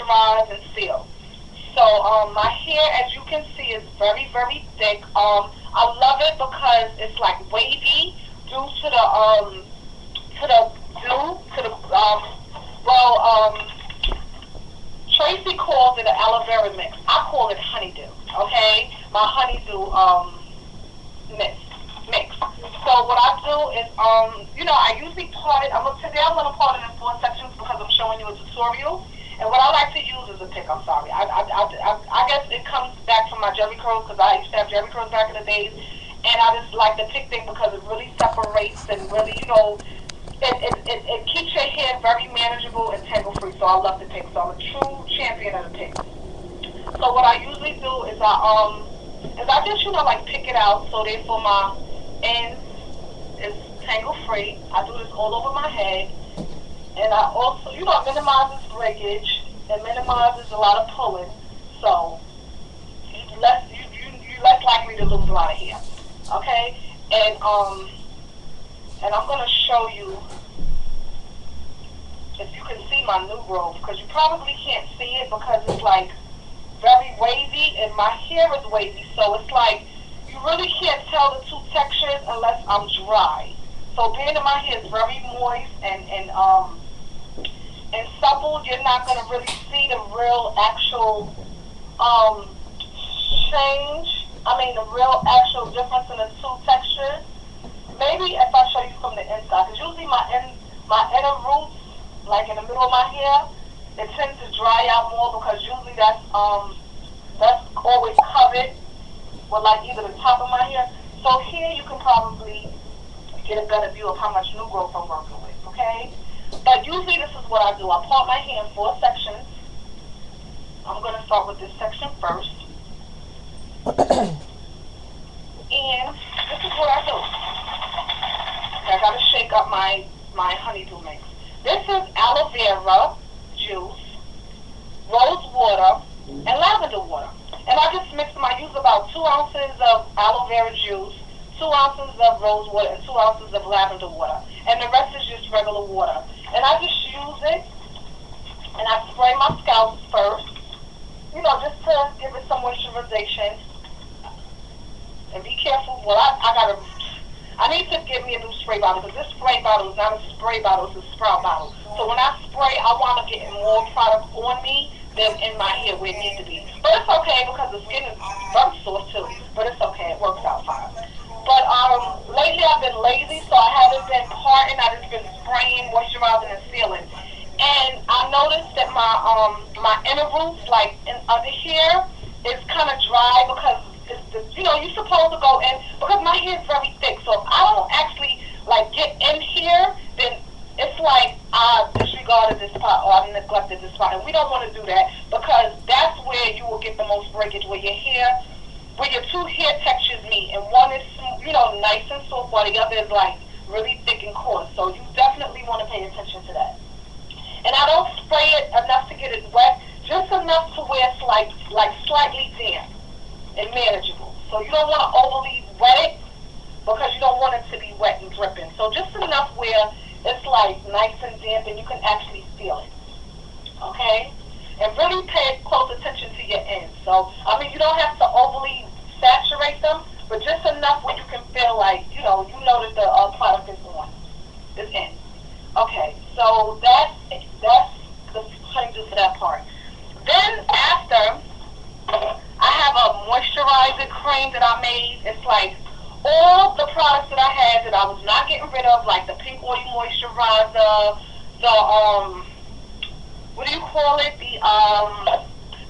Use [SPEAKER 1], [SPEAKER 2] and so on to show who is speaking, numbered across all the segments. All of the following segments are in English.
[SPEAKER 1] moisturize and seal. So my hair, as you can see, is very, very thick. I love it because it's like wavy due to the Tracy calls it an aloe vera mix. I call it honeydew. Okay, my honeydew mix. So what I do is I usually part it. Today I'm gonna part it in 4 sections because I'm showing you a tutorial. And what I like to use is a pick. I'm sorry. I guess it comes back from my Jerry curls because I used to have Jerry curls back in the days, and I just like the pick thing because it really separates and really it keeps your hair very manageable and tangle free. So I love the pick. So I'm a true champion of the pick. So what I usually do is I just like pick it out so therefore my ends is tangle free. I do this all over my head. And I also, minimizes breakage and minimizes a lot of pulling, so you're less likely to lose a lot of hair. Okay, and I'm gonna show you if you can see my new growth because you probably can't see it because it's like very wavy and my hair is wavy, so it's like you really can't tell the two textures unless I'm dry. So being that my hair is very moist and supple, you're not going to really see the real actual change. The real actual difference in the two textures. Maybe if I show you from the inside, because usually my inner roots, like in the middle of my hair, it tends to dry out more because usually that's always covered with like either the top of my hair. So here you can probably get a better view of how much new growth I'm working with. Okay. But usually this is what I do. I part my hair in 4 sections. I'm going to start with this section first. And this is what I do. I got to shake up my honeydew mix. This is aloe vera juice, rose water, and lavender water. And I just mix them. I use about 2 ounces of aloe vera juice, 2 ounces of rose water, and 2 ounces of lavender water. And the rest is just regular water. And I just use it, and I spray my scalp first, just to give it some moisturization. And be careful. Well, I need to get me a new spray bottle, because this spray bottle is not a spray bottle, it's a sprout bottle. So when I spray, I want to get more product on me than in my hair where it needs to be. But it's okay, because the skin is very soft too. But it's okay, it works out fine. But lately I've been lazy, so I haven't been parting. I've just been spraying, moisturizing, and sealing. And I noticed that my inner roots, like under here, is kind of dry because you're supposed to go in because my hair is very thick. So if I don't actually like get in here, then it's like I disregarded this spot or I neglected this spot, and we don't want to do that because that's where you will get the most breakage, where your 2 hair textures meet, and one is nice and soft, while the other is like really thick and coarse. So you definitely want to pay attention to that. And I don't spray it enough to get it wet, just enough to where it's like slightly damp and manageable. So you don't want to overly wet it because you don't want it to be wet and dripping. So just enough where it's like nice and damp and you can actually feel it. Okay? And really pay close attention to your ends. So, you don't have to overly saturate them, but just enough where you can feel like, you know that the product is on, is in. Okay, so that's the honeydew for that part. Then after, I have a moisturizer cream that I made. It's like all the products that I had that I was not getting rid of, like the pink oil moisturizer, the what do you call it? The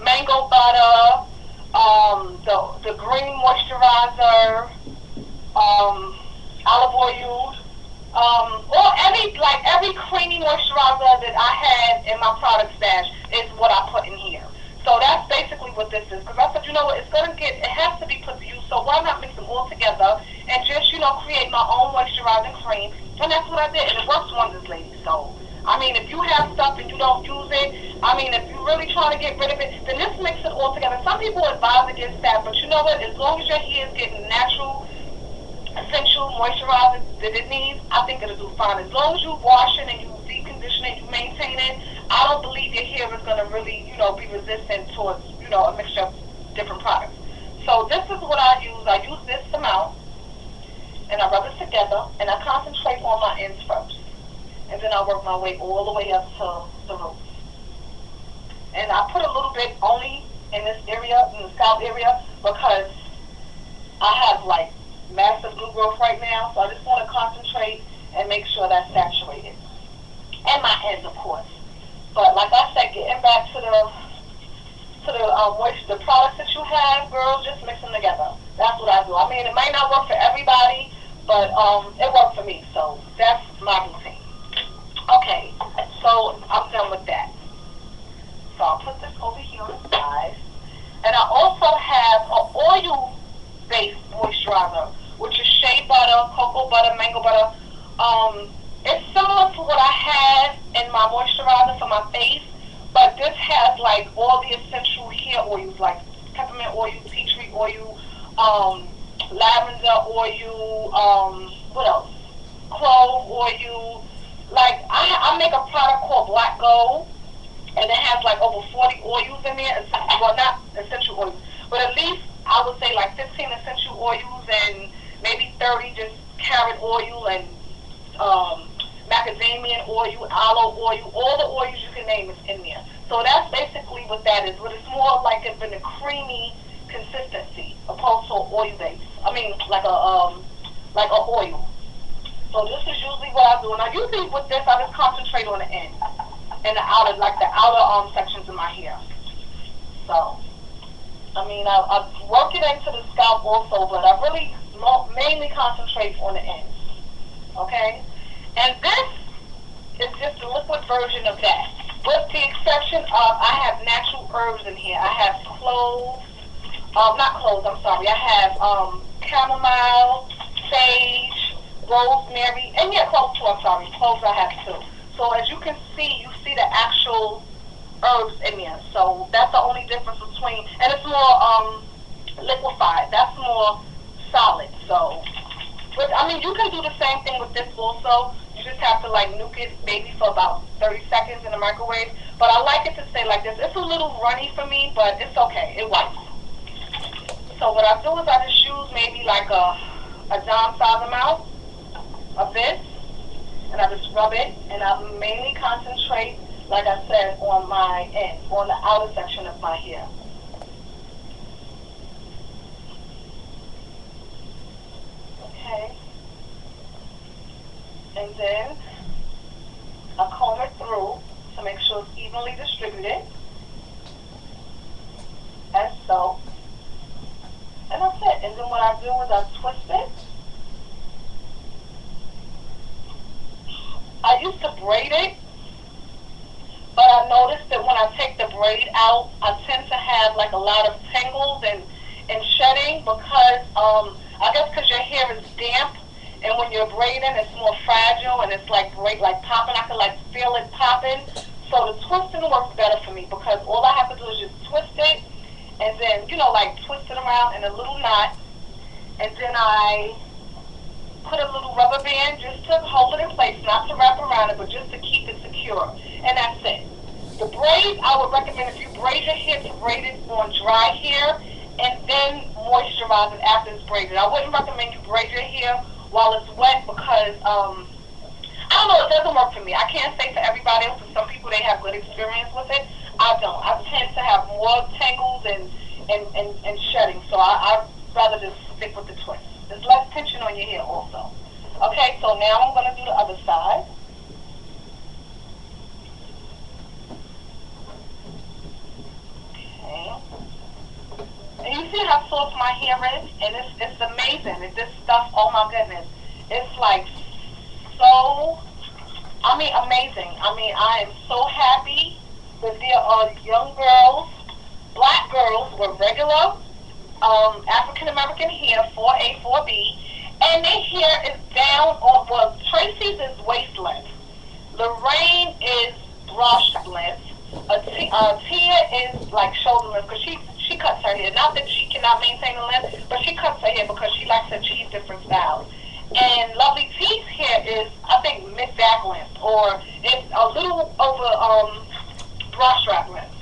[SPEAKER 1] mango butter, the green moisturizer, olive oil, or every creamy moisturizer that I had in my product stash is what I put in here. So that's basically what this is. Because I said, it has to be put to use. So why not mix them all together and just, create my own moisturizing cream? And that's what I did. And it works wonders, ladies. So, if you have stuff and you don't use it, if you're really trying to get rid of it, then just mix it all together. Some people advise against that, but you know what? As long as your hair is getting natural, essential moisturizer that it needs, I think it'll do fine. As long as you wash it and you deep condition it, you maintain it, I don't believe your hair is going to really, be resistant towards, a mixture of different products. So this is what I use. I use this amount, and I rub it together, and I concentrate on my ends first. And then I work my way all the way up to the roots. And I put a little bit only in this area, in the scalp area, because I have like massive glue growth right now, so I just want to concentrate and make sure that's saturated. And my ends, of course. But like I said, getting back to the products that you have, girls, just mix them together. That's what I do. I mean, it might not work for everybody, but it worked for me, so that's my routine. Okay, so I'm done with that. So I'll put this over here on the side. And I also have an oil-based moisturizer, which is shea butter, cocoa butter, mango butter. It's similar to what I have in my moisturizer for my face, but this has like all the essential hair oils, like peppermint oil, tea tree oil, lavender oil, what else? Clove oil. Like I make a product called Black Gold, and it has like over 40 oils in there. Well, not essential oils, but at least I would say like 15 essential oils and maybe 30 just carrot oil and macadamia oil, aloe oil, all the oils you can name is in there. So that's basically what that is. But it's more like it's been a creamy consistency opposed to oil base. I mean, like a oil. So this is usually what I do. And I usually with this, I just concentrate on the end and the outer, like the outer sections of my hair. So, I mean, I work it into the scalp also, but I really mainly concentrate on the ends. Okay? And this is just a liquid version of that. With the exception of, I have natural herbs in here. I have cloves, not cloves, I'm sorry. I have chamomile, sage, rosemary, and yeah, cloves too, I'm sorry. Cloves I have too. So as you can see, you see the actual herbs in there. So that's the only difference between, and it's more liquefied. That's more solid. So, but I mean, you can do the same thing with this also. You just have to like nuke it maybe for about 30 seconds in the microwave. But I like it to stay like this. It's a little runny for me, but it's okay. It wipes. So what I do is I just use maybe like a dime size amount of this, and I just rub it, and I mainly concentrate, like I said, on my end, on the outer section of my hair. Okay. And then I comb it through to make sure it's evenly distributed, as so. And that's it. And then what I do is I twist it. I used to braid it, but I noticed that when I take the braid out, I tend to have like a lot of tangles and shedding because I guess because your hair is damp, and when you're braiding, it's more fragile and it's like popping. I can like feel it popping. So the twisting works better for me because all I have to do is just twist it, and then like twist it around in a little knot, and then I put a little rubber band just to hold it in place, not to wrap around it, but just to keep it secure. And that's it. The braids, I would recommend if you braid your hair, to braid it on dry hair and then moisturize it after it's braided. I wouldn't recommend you braid your hair while it's wet because, I don't know, it doesn't work for me. I can't say for everybody else, because some people, they have good experience with it. I don't. I tend to have more tangles and shedding, so I'd rather just stick with the twist. There's less tension on your hair also. Okay, so now I'm going to do the other side. Okay. And you see how soft my hair is? And it's amazing. And this stuff, oh my goodness. It's like so, amazing. I am so happy that there are young girls, black girls with regular African American hair, 4A, 4B, and their hair is down on, well, Tracy's is waist length, Lorraine is brush length, Tia is like shoulder length, because she cuts her hair. Not that she cannot maintain the length, but she cuts her hair because she likes to achieve different styles. And Lovely T's hair is, I think, mid-back length, or it's a little over bra strap with.